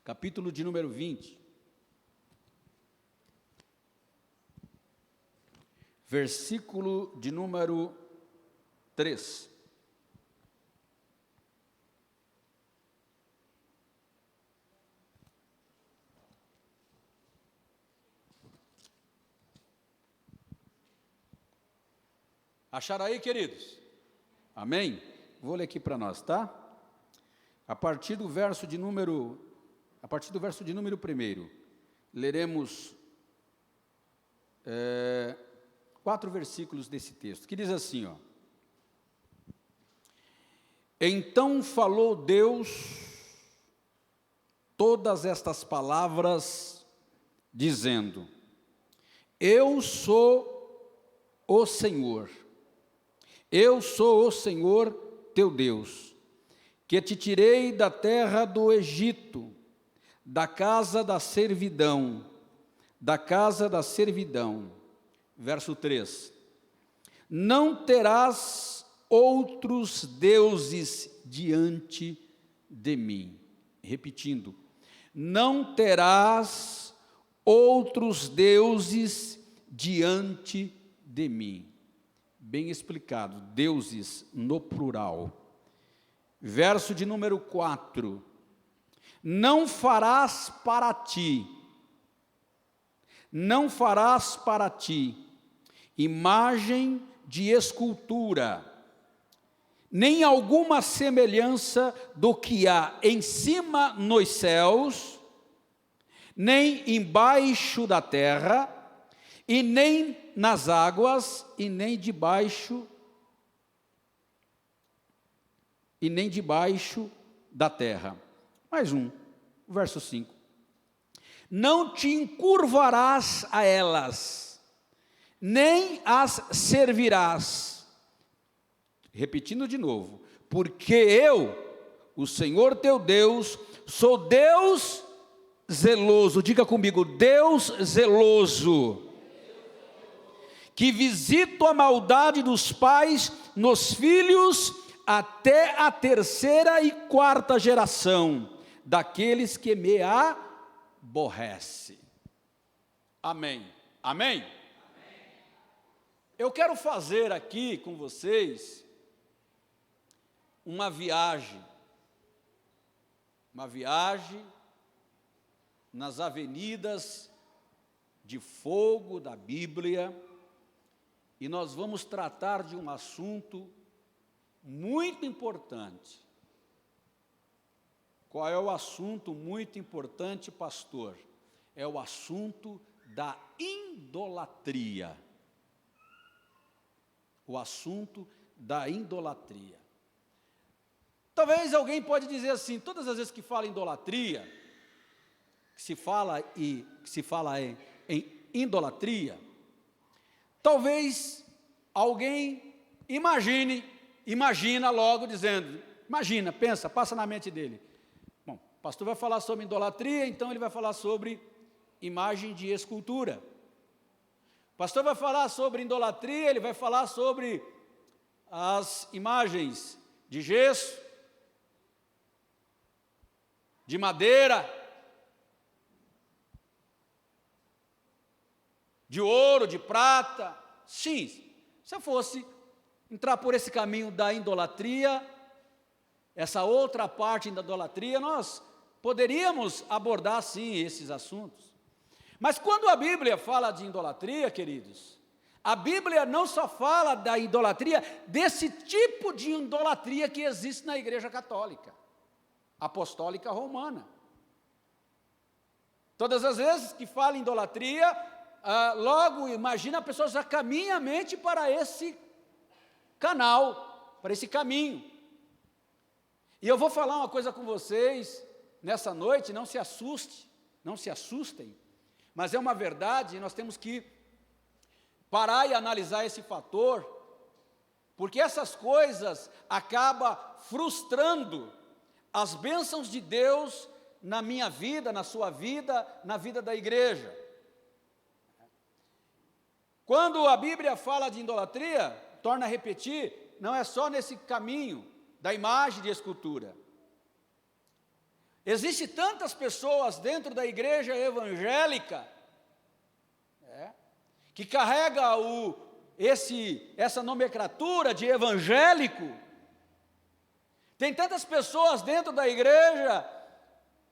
capítulo de número 20, versículo de número 3. Acharam aí, queridos? Amém? Vou ler aqui para nós, tá? A partir do verso de número 1, leremos 4 versículos desse texto, que diz assim, ó. Então falou Deus todas estas palavras, dizendo: Eu sou o Senhor, eu sou o Senhor teu Deus, que te tirei da terra do Egito, da casa da servidão, Verso 3. Não terás outros deuses diante de mim. Repetindo, não terás outros deuses diante de mim. Bem explicado, deuses no plural. Verso de número 4. Não farás para ti imagem de escultura, nem alguma semelhança do que há em cima nos céus, nem embaixo da terra, e nem nas águas, e nem debaixo da terra. Mais um, verso 5. Não te encurvarás a elas, nem as servirás. Repetindo de novo, porque eu, o Senhor teu Deus, sou Deus zeloso. Diga comigo, Deus zeloso, que visito a maldade dos pais nos filhos até a 3ª e 4ª geração daqueles que me aborrecem. Amém. Amém? Eu quero fazer aqui com vocês uma viagem nas avenidas de fogo da Bíblia, e nós vamos tratar de um assunto muito importante. Qual é o assunto muito importante, pastor? É o assunto da idolatria. O assunto da idolatria. Talvez alguém pode dizer assim, todas as vezes que fala em idolatria, que se fala em idolatria, talvez alguém imagina logo dizendo, pensa, passa na mente dele. Bom, o pastor vai falar sobre idolatria, então ele vai falar sobre imagem de escultura. O pastor vai falar sobre idolatria, ele vai falar sobre as imagens de gesso, de madeira, de ouro, de prata. Sim, se eu fosse entrar por esse caminho da idolatria, essa outra parte da idolatria, nós poderíamos abordar sim esses assuntos. Mas quando a Bíblia fala de idolatria, queridos, a Bíblia não só fala da idolatria, desse tipo de idolatria que existe na Igreja Católica, Apostólica Romana. Todas as vezes que fala em idolatria, logo imagina a pessoa já caminha a mente para esse canal, para esse caminho. E eu vou falar uma coisa com vocês nessa noite, não se assustem, mas é uma verdade, e nós temos que parar e analisar esse fator, porque essas coisas acabam frustrando as bênçãos de Deus na minha vida, na sua vida, na vida da igreja. Quando a Bíblia fala de idolatria, torna a repetir, não é só nesse caminho da imagem de escultura. Existem tantas pessoas dentro da igreja evangélica, que carrega essa nomenclatura de evangélico. Tem tantas pessoas dentro da igreja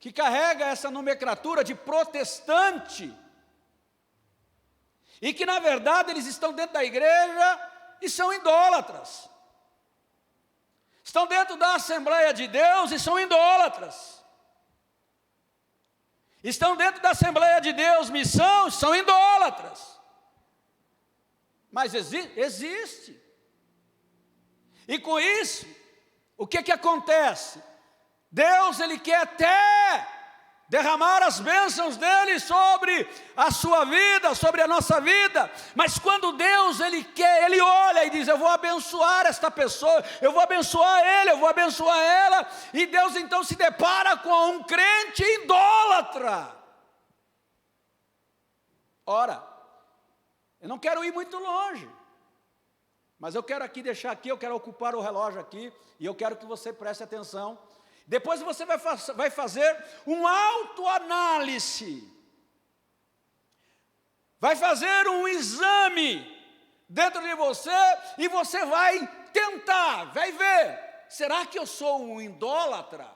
que carrega essa nomenclatura de protestante, e que na verdade eles estão dentro da igreja e são idólatras. Estão dentro da Assembleia de Deus e são idólatras. Estão dentro da Assembleia de Deus, missão, são idólatras. Mas existe. E com isso, o que acontece? Deus, Ele quer até derramar as bênçãos dEle sobre a sua vida, sobre a nossa vida. Mas quando Deus, Ele quer, Ele olha e diz: eu vou abençoar esta pessoa, eu vou abençoar ele, eu vou abençoar ela. E Deus então se depara com um crente idólatra. Ora, eu não quero ir muito longe, mas eu quero aqui deixar aqui, eu quero ocupar o relógio aqui, e eu quero que você preste atenção. Depois você vai fazer um autoanálise, vai fazer um exame dentro de você, e você vai tentar, vai ver, será que eu sou um idólatra?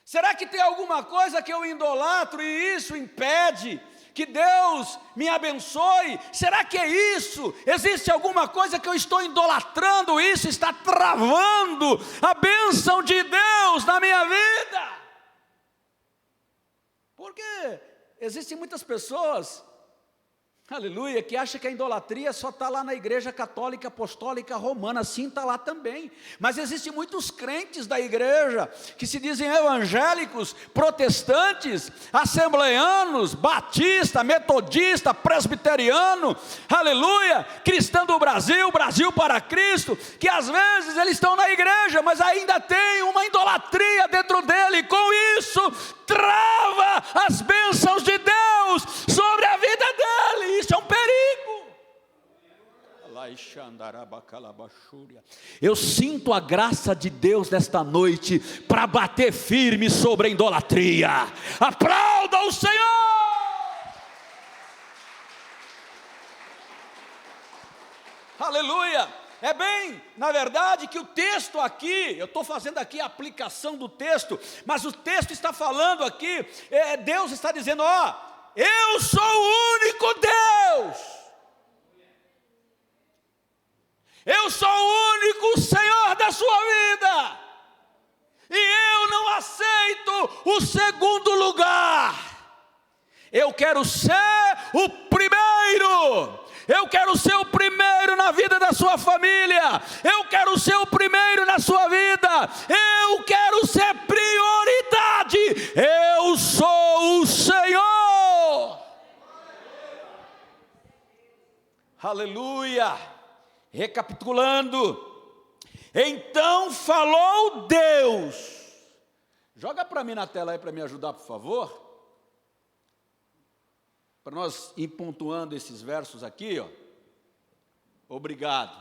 Será que tem alguma coisa que eu idolatro e isso impede que Deus me abençoe? Será que é isso? Existe alguma coisa que eu estou idolatrando, isso está travando a bênção de Deus na minha vida? Porque existem muitas pessoas, aleluia, que acham que a idolatria só está lá na igreja católica, apostólica, romana. Sim, está lá também. Mas existem muitos crentes da igreja que se dizem evangélicos, protestantes, assembleanos, batista, metodista, presbiteriano, aleluia, cristão do Brasil, Brasil para Cristo, que às vezes eles estão na igreja, mas ainda tem uma idolatria dentro dele, e com isso trava as bênçãos de Deus sobre a vida dele. Isso é um perigo. Eu sinto a graça de Deus nesta noite para bater firme sobre a idolatria. Aplauda o Senhor. Aleluia. É bem, na verdade, que o texto aqui, eu estou fazendo aqui a aplicação do texto, mas o texto está falando aqui, Deus está dizendo: ó, eu sou o único Deus, eu sou o único Senhor da sua vida, e eu não aceito o segundo lugar. Eu quero ser o primeiro. Eu quero ser o primeiro na vida da sua família. Eu quero ser o primeiro na sua vida. Eu quero ser prioridade. Eu sou o Senhor. Aleluia. Recapitulando. Então falou Deus. Joga para mim na tela aí para me ajudar, por favor. Para nós ir pontuando esses versos aqui, ó. Obrigado.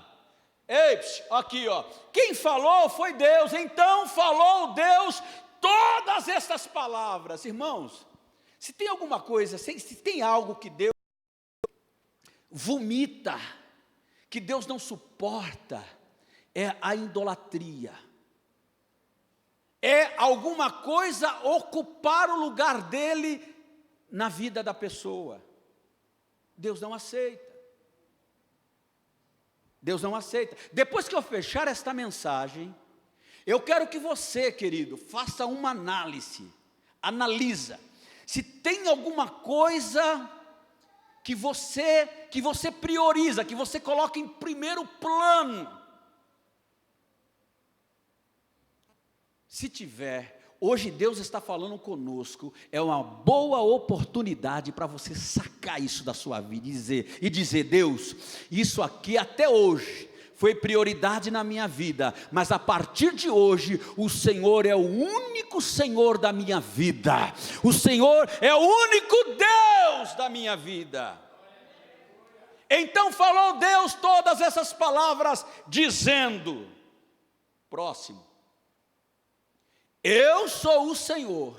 Ei, aqui, ó. Quem falou foi Deus. Então falou Deus todas essas palavras. Irmãos, se tem alguma coisa, se tem algo que Deus vomita, que Deus não suporta, é a idolatria. É alguma coisa ocupar o lugar dele na vida da pessoa. Deus não aceita. Deus não aceita. Depois que eu fechar esta mensagem, eu quero que você, querido, faça uma análise. Analisa se tem alguma coisa que você prioriza, que você coloca em primeiro plano. Se tiver, hoje Deus está falando conosco, é uma boa oportunidade para você sacar isso da sua vida e dizer: Deus, isso aqui até hoje foi prioridade na minha vida, mas a partir de hoje, o Senhor é o único Senhor da minha vida, o Senhor é o único Deus da minha vida. Então falou Deus todas essas palavras, dizendo, próximo, Eu sou o Senhor.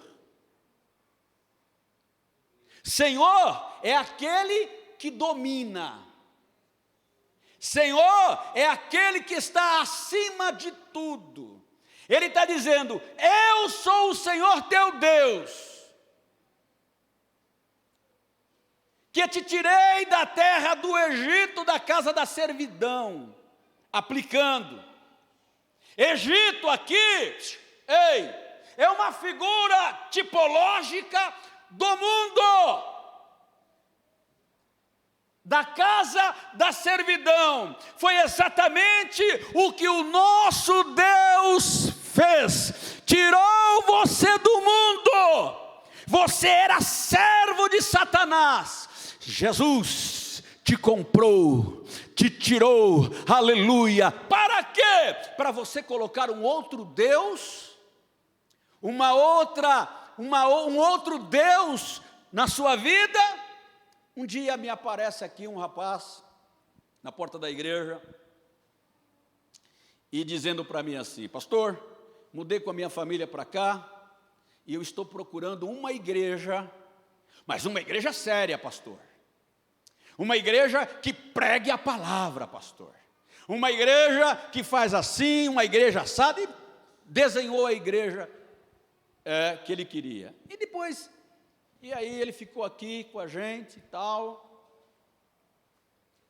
Senhor é aquele que domina. Senhor é aquele que está acima de tudo. Ele está dizendo: eu sou o Senhor teu Deus, que te tirei da terra do Egito, da casa da servidão. Aplicando. Egito aqui, é uma figura tipológica do mundo, da casa da servidão. Foi exatamente o que o nosso Deus fez. Tirou você do mundo. Você era servo de Satanás. Jesus te comprou, te tirou, aleluia. Para quê? Para você colocar um outro Deus, um outro Deus na sua vida. Um dia me aparece aqui um rapaz na porta da igreja e dizendo para mim assim: pastor, mudei com a minha família para cá e eu estou procurando uma igreja, mas uma igreja séria, pastor. Uma igreja que pregue a palavra, pastor. Uma igreja que faz assim, uma igreja assada, e desenhou a igreja que ele queria. E depois, aí ele ficou aqui com a gente e tal,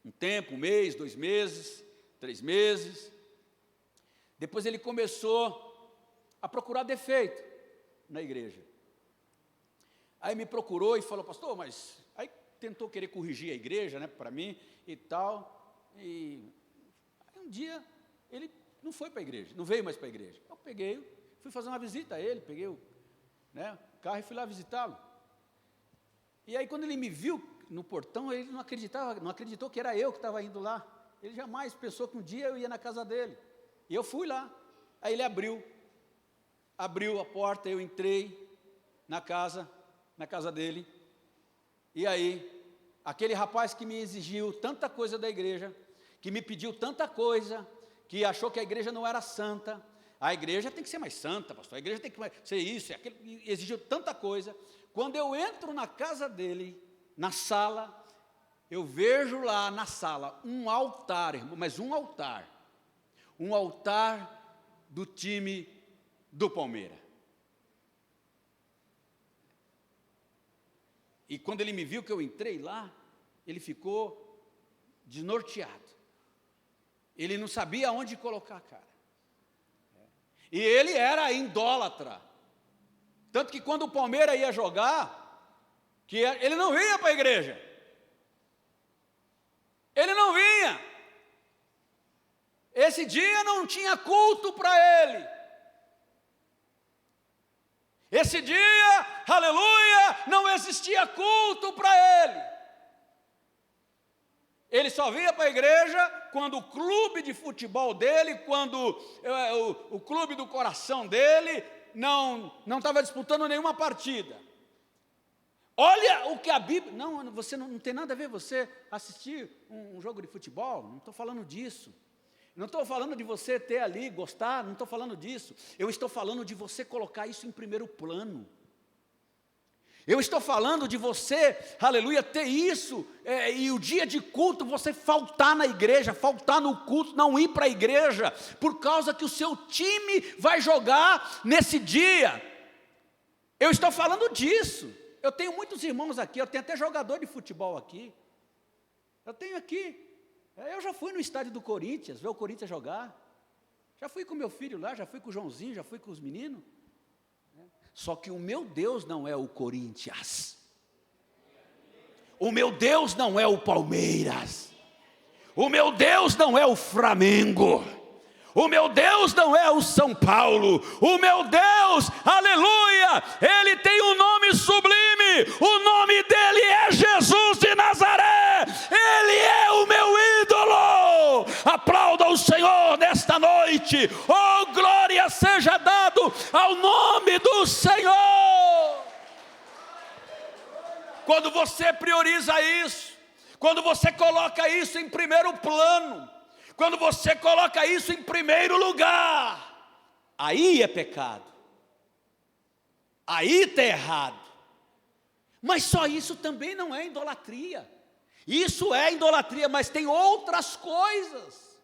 um tempo, 1 mês, 2 meses, 3 meses. Depois ele começou a procurar defeito na igreja. Aí me procurou e falou: pastor, mas... Aí tentou querer corrigir a igreja, né, para mim e tal. E aí um dia ele não foi para a igreja, não veio mais para a igreja. Eu fui fazer uma visita a ele, peguei o carro e fui lá visitá-lo. E aí quando ele me viu no portão, ele não acreditou que era eu que estava indo lá. Ele jamais pensou que um dia eu ia na casa dele. E eu fui lá. Aí ele abriu a porta, eu entrei na casa dele. E aí, aquele rapaz que me exigiu tanta coisa da igreja, que me pediu tanta coisa, que achou que a igreja não era santa, a igreja tem que ser mais santa, pastor, a igreja tem que ser isso, aquilo, exigiu tanta coisa. Quando eu entro na casa dele, na sala, eu vejo lá na sala um altar, irmão, mas um altar do time do Palmeiras. E quando ele me viu que eu entrei lá, ele ficou desnorteado. Ele não sabia onde colocar a cara. E ele era idólatra. Tanto que quando o Palmeiras ia jogar, ele não vinha para a igreja. Ele não vinha. Esse dia não tinha culto para ele. Esse dia, aleluia, não existia culto para ele. Ele só vinha para a igreja quando o clube de futebol dele, quando o clube do coração dele não estava disputando nenhuma partida. Olha o que a Bíblia... Não, você não tem nada a ver você assistir um jogo de futebol, não estou falando disso. Não estou falando de você ter ali, gostar, não estou falando disso. Eu estou falando de você colocar isso em primeiro plano. Eu estou falando de você, aleluia, ter isso, e o dia de culto você faltar na igreja, faltar no culto, não ir para a igreja, por causa que o seu time vai jogar nesse dia. Eu estou falando disso. Eu tenho muitos irmãos aqui, eu tenho até jogador de futebol aqui. Eu tenho aqui. Eu já fui no estádio do Corinthians, ver o Corinthians jogar. Já fui com meu filho lá, já fui com o Joãozinho, já fui com os meninos. Só que o meu Deus não é o Corinthians. O meu Deus não é o Palmeiras. O meu Deus não é o Flamengo. O meu Deus não é o São Paulo. O meu Deus, aleluia, Ele tem um nome sublime. O nome dEle é Jesus de Nazaré. Ele é o meu ídolo. Aplauda o Senhor nesta noite. Oh, glória seja dado ao nome do Senhor. Quando você prioriza isso, quando você coloca isso em primeiro plano, quando você coloca isso em primeiro lugar, aí é pecado. Aí está errado. Mas só isso também não é idolatria. Isso é idolatria, mas tem outras coisas.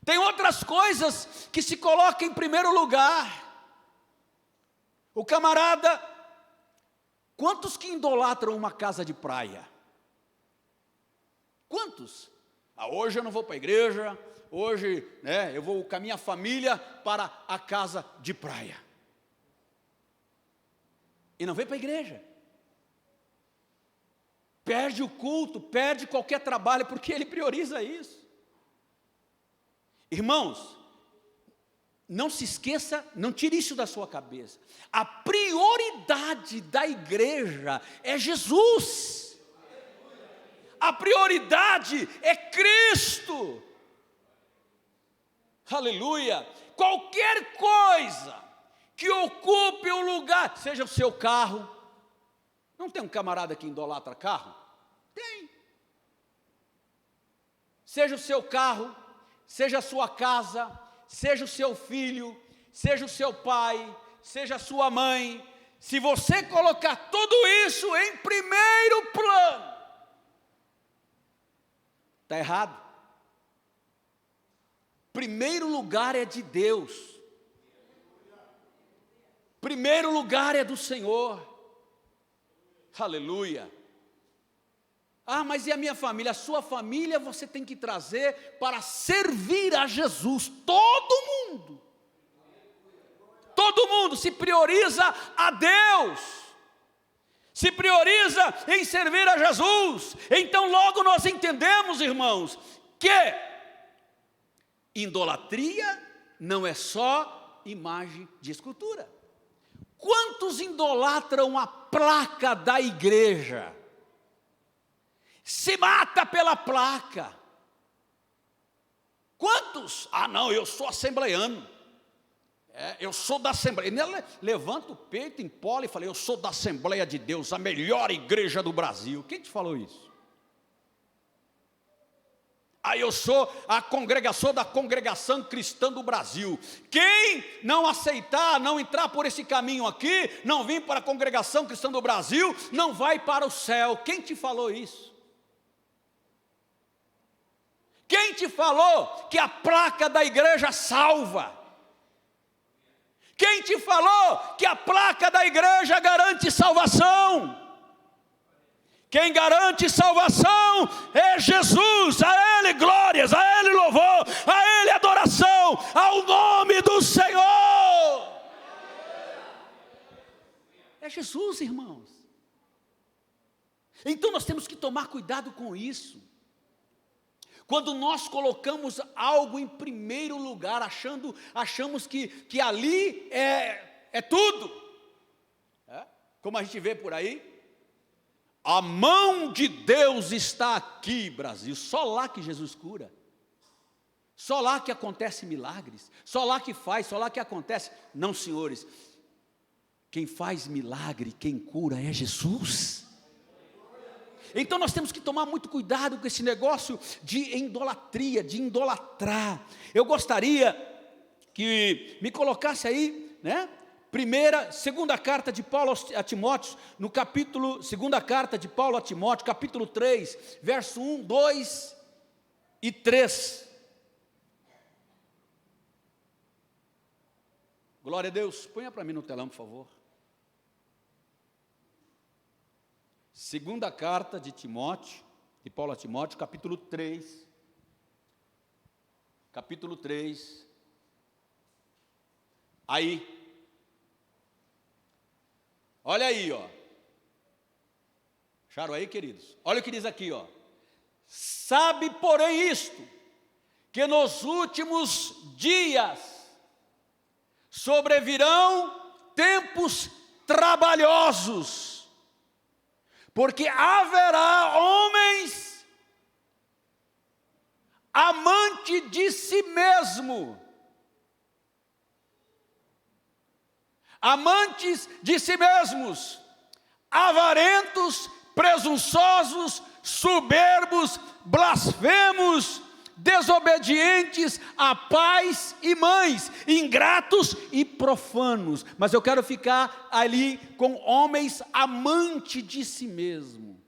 Tem outras coisas que se colocam em primeiro lugar. O camarada, quantos que idolatram uma casa de praia? Quantos? Hoje eu não vou para a igreja, hoje eu vou com a minha família para a casa de praia. E não vem para a igreja. Perde o culto, perde qualquer trabalho, porque ele prioriza isso. Irmãos, não se esqueça, não tire isso da sua cabeça. A prioridade da igreja é Jesus. A prioridade é Cristo. Aleluia. Qualquer coisa que ocupe o lugar, seja o seu carro. Não tem um camarada que idolatra carro? Tem. Seja o seu carro, seja a sua casa, seja o seu filho, seja o seu pai, seja a sua mãe. Se você colocar tudo isso em primeiro plano, está errado. Primeiro lugar é de Deus. Primeiro lugar é do Senhor. Aleluia. Mas e a minha família? A sua família você tem que trazer para servir a Jesus. Todo mundo se prioriza a Deus, se prioriza em servir a Jesus. Então logo nós entendemos, irmãos, que idolatria não é só imagem de escultura. Quantos idolatram a placa da igreja? Se mata pela placa. Quantos? Não, eu sou assembleiano. Eu sou da Assembleia. Ele levanta o peito, empola e fala: eu sou da Assembleia de Deus, a melhor igreja do Brasil. Quem te falou isso? Eu sou a congregação da Congregação Cristã do Brasil. Quem não aceitar, não entrar por esse caminho aqui, não vir para a Congregação Cristã do Brasil, não vai para o céu. Quem te falou isso? Quem te falou que a placa da igreja salva? Quem te falou que a placa da igreja garante salvação? Quem garante salvação é Jesus. A Ele glórias, a Ele louvor, a Ele adoração, ao nome do Senhor. É Jesus, irmãos. Então nós temos que tomar cuidado com isso. Quando nós colocamos algo em primeiro lugar, achamos que ali é tudo. Como a gente vê por aí, a mão de Deus está aqui, Brasil. Só lá que Jesus cura. Só lá que acontece milagres. Só lá que faz, só lá que acontece. Não, senhores. Quem faz milagre, quem cura é Jesus. Então nós temos que tomar muito cuidado com esse negócio de idolatria, de idolatrar. Eu gostaria que me colocasse aí, segunda carta de Paulo a Timóteo, no capítulo, segunda carta de Paulo a Timóteo, capítulo 3, verso 1, 2 e 3. Glória a Deus, ponha para mim no telão, por favor. Segunda carta de Timóteo, de Paulo a Timóteo, capítulo 3. Capítulo 3. Aí. Olha aí, ó. Acharam aí, queridos? Olha o que diz aqui, ó. Sabe, porém, isto, que nos últimos dias sobrevirão tempos trabalhosos, porque haverá homens amantes de si mesmo, avarentos, presunçosos, soberbos, blasfemos, desobedientes a pais e mães, ingratos e profanos. Mas eu quero ficar ali com homens amantes de si mesmo,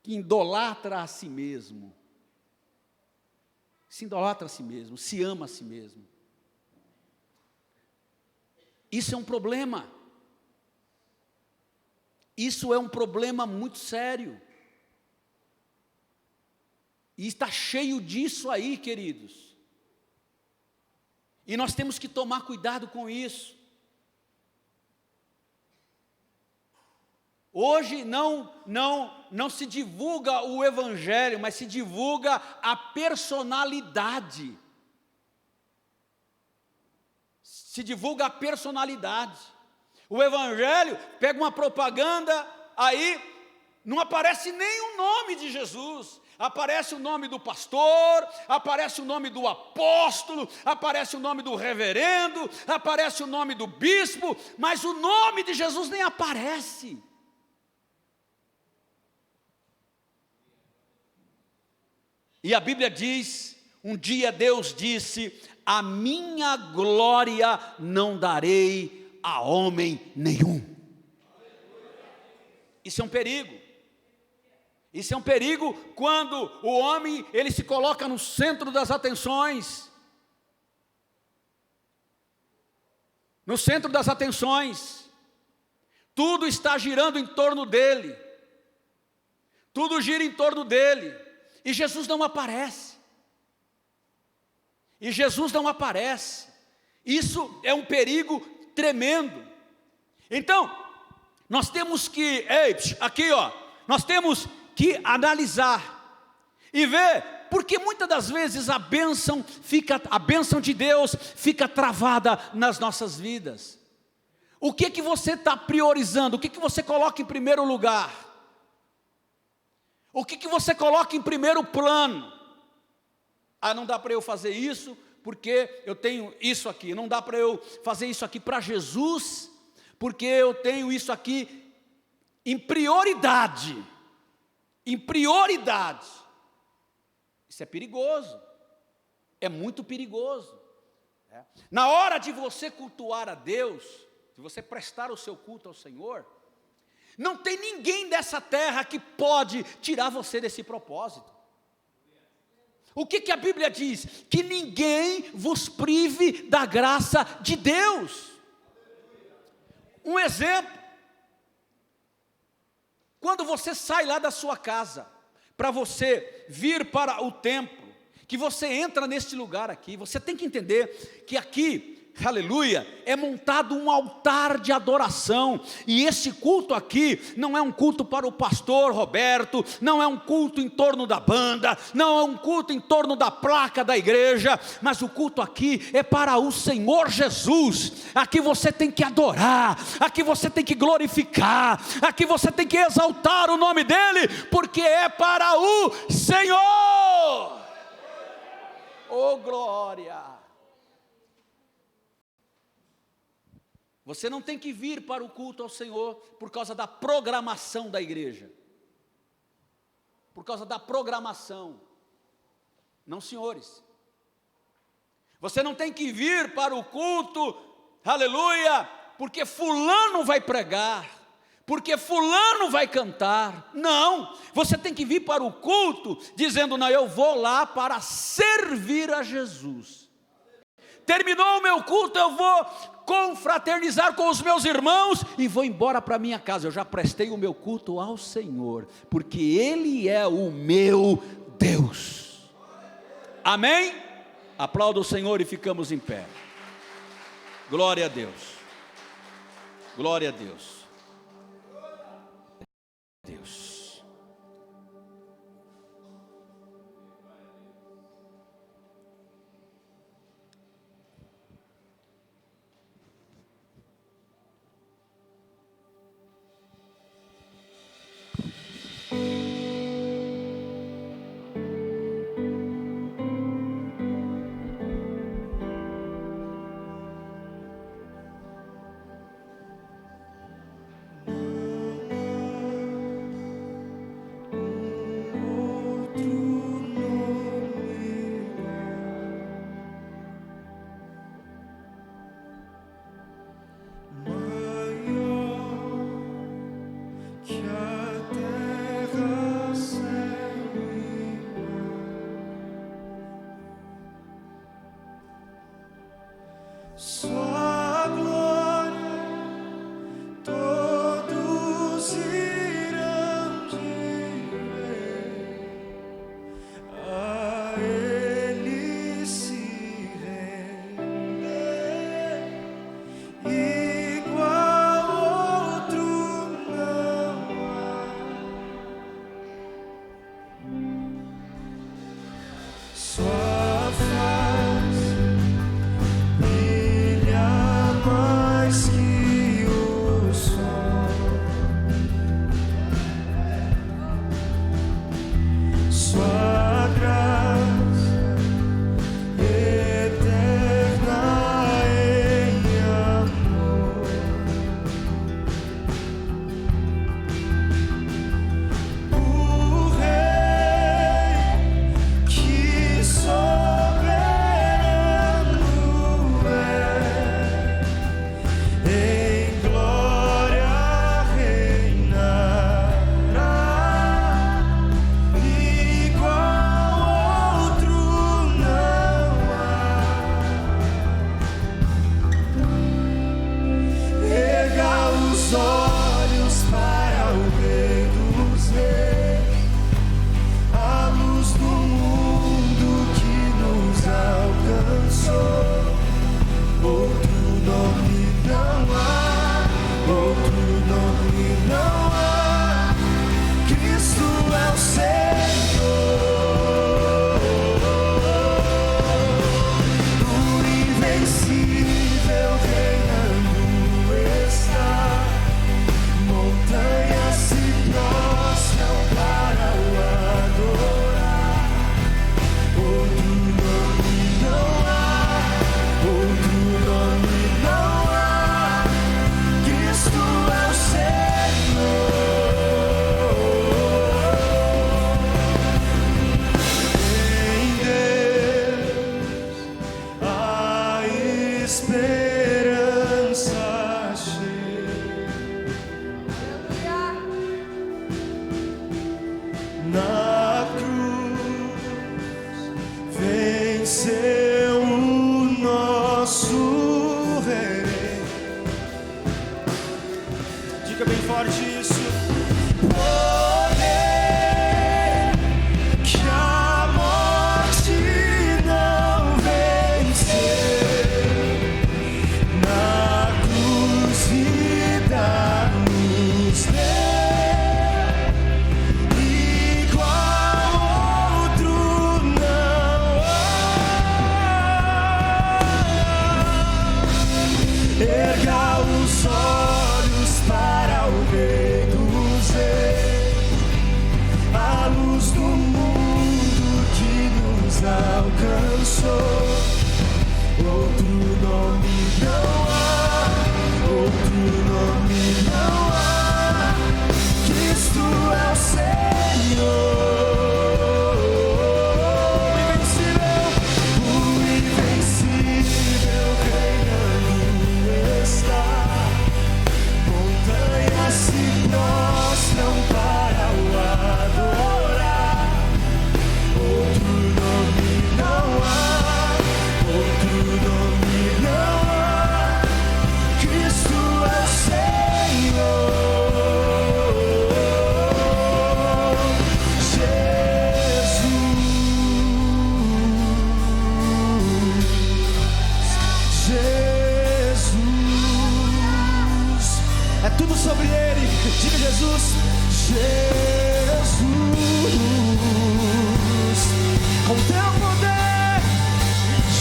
que idolatra a si mesmo, se idolatra a si mesmo, se ama a si mesmo. Isso é um problema. Isso é um problema muito sério. E está cheio disso aí, queridos. E nós temos que tomar cuidado com isso. Hoje não se divulga o evangelho, mas se divulga a personalidade. Se divulga a personalidade. O evangelho pega uma propaganda, aí não aparece nem o nome de Jesus. Aparece o nome do pastor, aparece o nome do apóstolo, aparece o nome do reverendo, aparece o nome do bispo, mas o nome de Jesus nem aparece. E a Bíblia diz, um dia Deus disse: a minha glória não darei a homem nenhum. Isso é um perigo. Isso é um perigo quando o homem, ele se coloca no centro das atenções. No centro das atenções. Tudo está girando em torno dele. Tudo gira em torno dele. E Jesus não aparece. E Jesus não aparece. Isso é um perigo tremendo. Então, nós temos que, aqui ó, nós temos que analisar e ver, porque muitas das vezes a bênção de Deus fica travada nas nossas vidas. O que você está priorizando? O que você coloca em primeiro lugar? O que você coloca em primeiro plano? Ah, não dá para eu fazer isso porque eu tenho isso aqui. Não dá para eu fazer isso aqui para Jesus porque eu tenho isso aqui em prioridade. Em prioridade. Isso é perigoso. É muito perigoso. Na hora de você cultuar a Deus, de você prestar o seu culto ao Senhor, não tem ninguém dessa terra que pode tirar você desse propósito. O que a Bíblia diz? Que ninguém vos prive da graça de Deus. Um exemplo. Quando você sai lá da sua casa, para você vir para o templo, que você entra neste lugar aqui, você tem que entender que aqui, aleluia, é montado um altar de adoração, e esse culto aqui não é um culto para o pastor Roberto, não é um culto em torno da banda, não é um culto em torno da placa da igreja, mas o culto aqui é para o Senhor Jesus. Aqui você tem que adorar, aqui você tem que glorificar, aqui você tem que exaltar o nome dEle, porque é para o Senhor. Oh glória! Você não tem que vir para o culto ao Senhor por causa da programação da igreja. Por causa da programação. Não, senhores. Você não tem que vir para o culto, aleluia, porque fulano vai pregar, porque fulano vai cantar. Não, você tem que vir para o culto dizendo: não, eu vou lá para servir a Jesus. Terminou o meu culto, eu vou confraternizar com os meus irmãos e vou embora para minha casa. Eu já prestei o meu culto ao Senhor, porque Ele é o meu Deus. Amém? Aplauda o Senhor e ficamos em pé. Glória a Deus. Glória a Deus. Deus. Sua glória todos irão te ver, a Ele se render, igual outro não há. Sua face brilha mais que o sol, sua graça eterna em amor. O Rei que soberano é, em glória reinará, igual outro não há. Erga os olhos para o Rei dos Reis, a luz do mundo que nos alcançou. Outro nome não há, outro nome não há. Cristo é o Senhor, o invencível reinando está. Montanhas se prostram para o adorar. Outro nome não há, outro nome não há. Cristo é o Senhor. Em Deus a esperança chega. Na cruz venceu o nosso Rei. Diga bem forte isso. Poder que a morte não venceu. Na cruz vida nos deu, igual outro não há. Erga os olhos para o Rei dos Reis, a luz do mundo que nos alcançou. Outro nome não há, outro nome não há. Cristo é o Senhor, o invencível reinando está. Montanhas se prostram para o adorar. Outro nome não há, outro nome não há. Cristo é o Senhor. Jesus, é tudo sobre Ele. Diga Jesus, Jesus, com teu poder,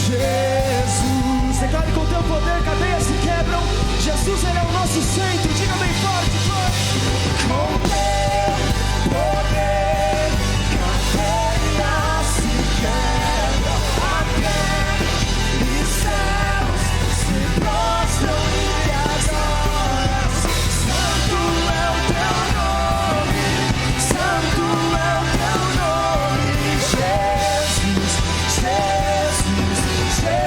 Jesus, declare com teu poder, cadeias se quebram. Jesus, Ele é o nosso centro. Diga bem forte, com teu poder, cadeias se quebram. A terra e céus se prostram e adoram. Santo é o teu nome, santo é o teu nome, Jesus, Jesus, Jesus.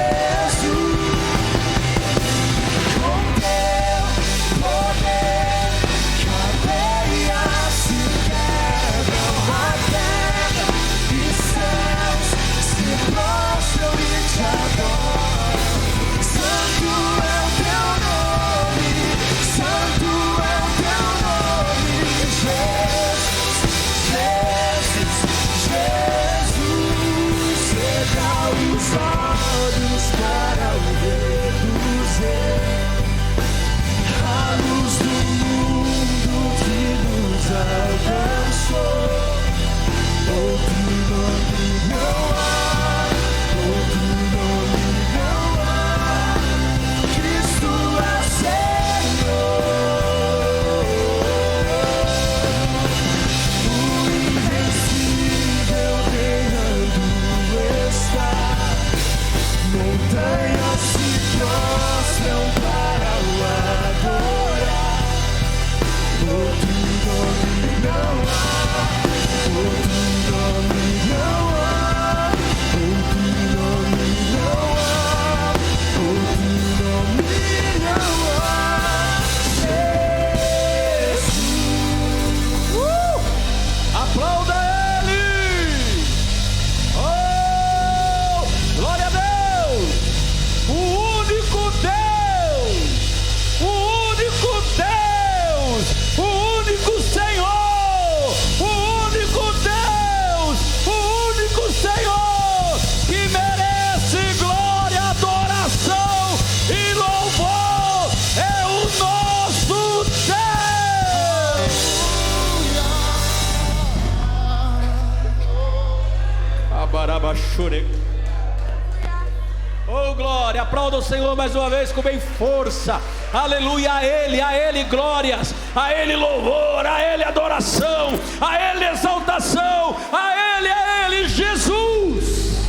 Oh glória, aplauda o Senhor mais uma vez com bem força. Aleluia, a Ele glórias, a Ele louvor, a Ele adoração, a Ele exaltação, a Ele, Jesus.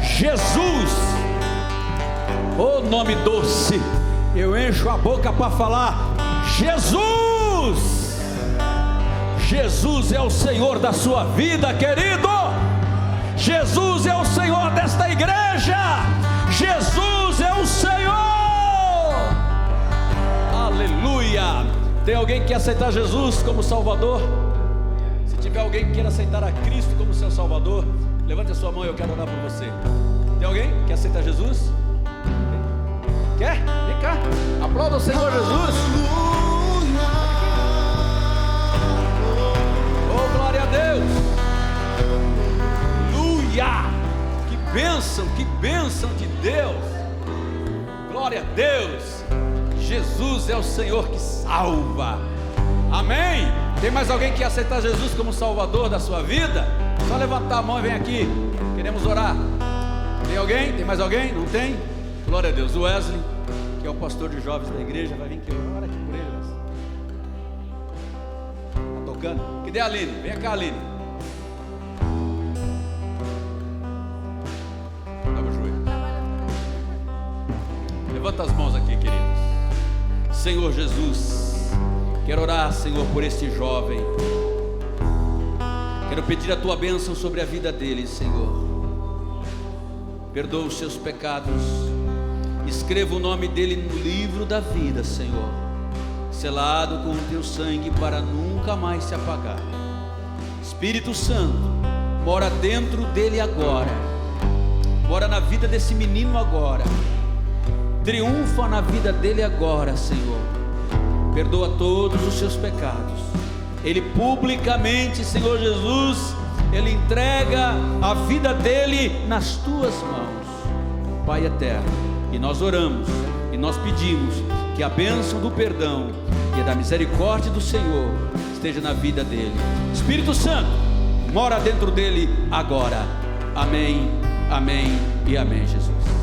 Jesus, oh nome doce, eu encho a boca para falar, Jesus. Jesus é o Senhor da sua vida, querido. Jesus é o Senhor desta igreja. Jesus é o Senhor. Aleluia. Tem alguém que quer aceitar Jesus como Salvador? Se tiver alguém que queira aceitar a Cristo como seu Salvador, levante a sua mão, eu quero orar por você. Tem alguém que quer aceitar Jesus? Quer? Vem cá, aplauda o Senhor Jesus. Oh glória a Deus. Que bênção de Deus. Glória a Deus. Jesus é o Senhor que salva. Amém. Tem mais alguém que quer aceitar Jesus como Salvador da sua vida? Só levantar a mão e vem aqui, queremos orar. Tem alguém? Tem mais alguém? Não tem? Glória a Deus. O Wesley, que é o pastor de jovens da igreja, vai vir aqui. Ora aqui por ele, Wesley. Tá tocando? Cadê a Aline? Vem cá, Aline. Levanta as mãos aqui, queridos. Senhor Jesus, quero orar, Senhor, por este jovem. Quero pedir a tua bênção sobre a vida dele, Senhor. Perdoa os seus pecados. Escreva o nome dele no livro da vida, Senhor, selado com o teu sangue para nunca mais se apagar. Espírito Santo, mora dentro dele agora. Mora na vida desse menino agora. Triunfa na vida dele agora, Senhor. Perdoa todos os seus pecados. Ele publicamente, Senhor Jesus, ele entrega a vida dele nas tuas mãos, Pai eterno. E nós oramos e nós pedimos que a bênção do perdão e da misericórdia do Senhor esteja na vida dele. Espírito Santo, mora dentro dele agora. Amém, amém e amém, Jesus.